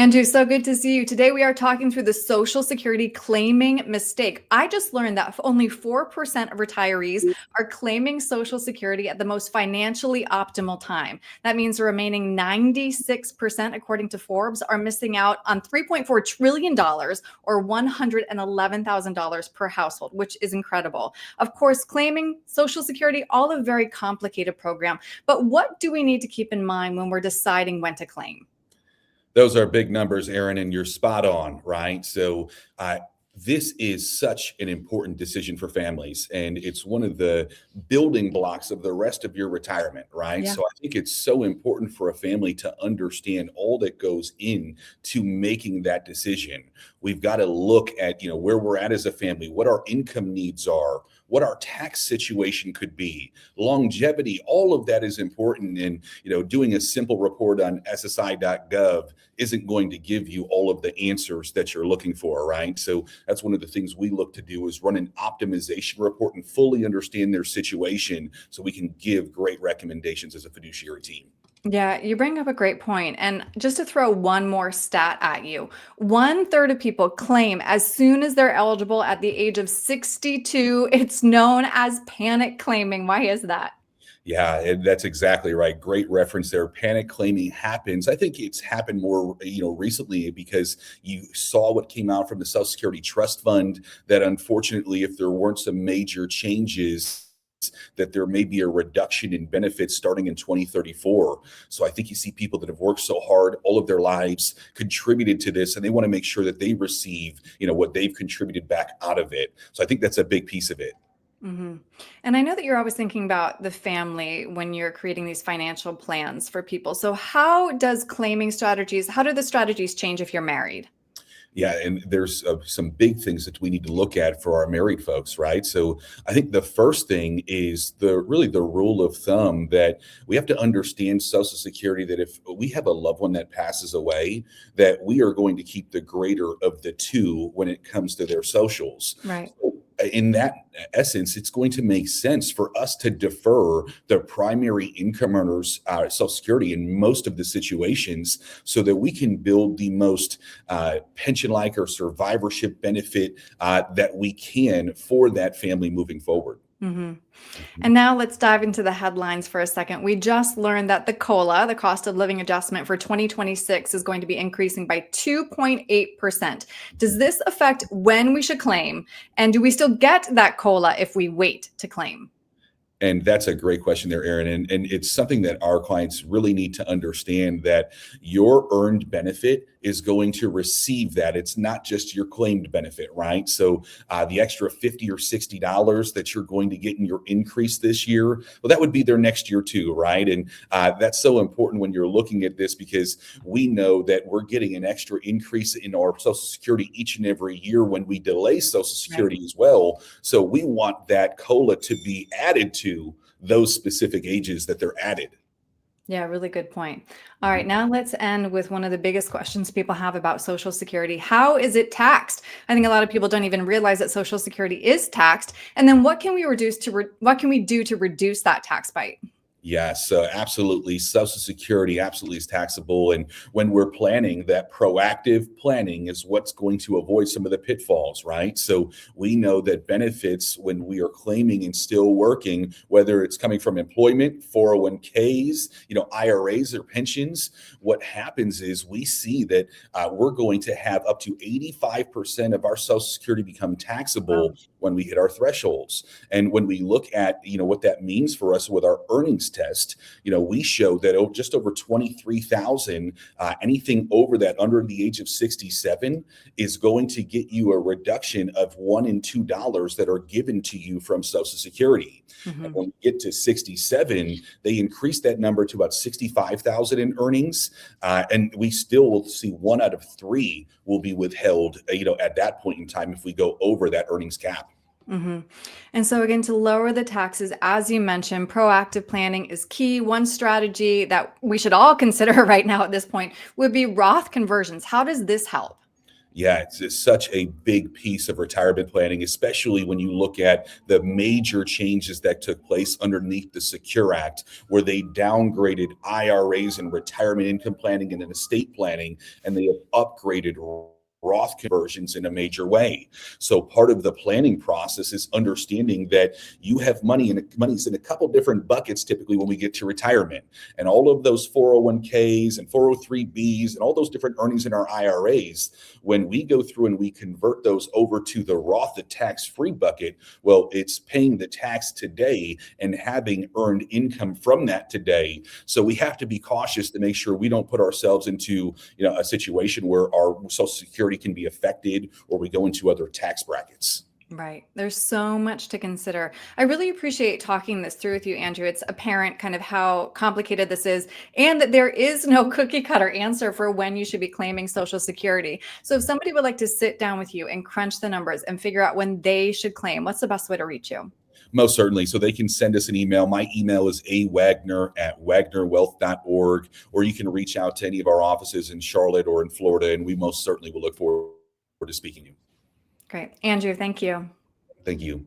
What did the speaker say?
Andrew, so good to see you. Today we are talking through the Social Security claiming mistake. I just learned that only 4% of retirees are claiming Social Security at the most financially optimal time. That means the remaining 96%, according to Forbes, are missing out on $3.4 trillion or $111,000 per household, which is incredible. Of course, claiming Social Security, all a very complicated program. But what do we need to keep in mind when we're deciding when to claim? Those are big numbers, Aaron, and you're spot on, right? This is such an important decision for families, and it's one of the building blocks of the rest of your retirement, right? Yeah. So I think it's so important for a family to understand all that goes in to making that decision. We've got to look at, where we're at as a family, what our income needs are, what our tax situation could be, longevity, all of that is important. And, doing a simple report on SSI.gov isn't going to give you all of the answers that you're looking for, right? So that's one of the things we look to do is run an optimization report and fully understand their situation so we can give great recommendations as a fiduciary team. Yeah, you bring up a great point. And just to throw one more stat at you, 1/3 of people claim as soon as they're eligible at the age of 62. It's known as panic claiming. Why is that? Yeah, and that's exactly right. Great reference there. Panic claiming happens. I think it's happened more, recently because you saw what came out from the Social Security Trust Fund that unfortunately, if there weren't some major changes, that there may be a reduction in benefits starting in 2034. So I think you see people that have worked so hard all of their lives, contributed to this, and they want to make sure that they receive, what they've contributed back out of it. So I think that's a big piece of it. hmm And I know that you're always thinking about the family when you're creating these financial plans for people. So how do the strategies change if you're married? Yeah, and there's some big things that we need to look at for our married folks, right? So I think the first thing is the rule of thumb that we have to understand Social Security, that if we have a loved one that passes away, that we are going to keep the greater of the two when it comes to their socials. Right. So in that essence, it's going to make sense for us to defer the primary income earners Social Security in most of the situations so that we can build the most pension-like or survivorship benefit that we can for that family moving forward. hmm And now let's dive into the headlines for a second. We just learned that the COLA, the cost of living adjustment for 2026, is going to be increasing by 2.8%. Does this affect when we should claim? And do we still get that COLA if we wait to claim? And that's a great question there, Aaron. And it's something that our clients really need to understand, that your earned benefit is going to receive that. It's not just your claimed benefit, right? So the extra $50 or $60 that you're going to get in your increase this year, well, that would be there next year too, right? And that's so important when you're looking at this, because we know that we're getting an extra increase in our Social Security each and every year when we delay Social Right. Security as well. So we want that COLA to be added to those specific ages that they're added. Yeah, really good point. All right, Mhm. now let's end with one of the biggest questions people have about Social Security. How is it taxed? I think a lot of people don't even realize that Social Security is taxed. And then what can we do to reduce that tax bite? Yes, absolutely. Social Security absolutely is taxable. And when we're planning, that proactive planning is what's going to avoid some of the pitfalls, right? So we know that benefits, when we are claiming and still working, whether it's coming from employment, 401ks, IRAs or pensions, what happens is we see that we're going to have up to 85% of our Social Security become taxable Wow. when we hit our thresholds. And when we look at, what that means for us with our earnings test, we show that just over 23,000, anything over that under the age of 67 is going to get you a reduction of $1 and $2 that are given to you from Social Security. And Mhm. when we get to 67, they increase that number to about 65,000 in earnings. And we still will see 1 out of 3 will be withheld, at that point in time if we go over that earnings cap. hmm And so, again, to lower the taxes, as you mentioned, proactive planning is key. One strategy that we should all consider right now at this point would be Roth conversions. How does this help? Yeah, it's such a big piece of retirement planning, especially when you look at the major changes that took place underneath the Secure Act, where they downgraded IRAs and retirement income planning and then estate planning, and they have upgraded Roth conversions in a major way. So part of the planning process is understanding that you have money's in a couple different buckets typically when we get to retirement. And all of those 401ks and 403bs and all those different earnings in our IRAs, when we go through and we convert those over to the Roth, the tax-free bucket, well, it's paying the tax today and having earned income from that today. So we have to be cautious to make sure we don't put ourselves into, a situation where our Social Security can be affected or we go into other tax brackets. Right. There's so much to consider. I really appreciate talking this through with you, Andrew. It's apparent kind of how complicated this is and that there is no cookie cutter answer for when you should be claiming Social Security. So, if somebody would like to sit down with you and crunch the numbers and figure out when they should claim, what's the best way to reach you? Most certainly. So they can send us an email. My email is awagner@wagnerwealth.org, or you can reach out to any of our offices in Charlotte or in Florida, and we most certainly will look forward to speaking to you. Great. Andrew, thank you. Thank you.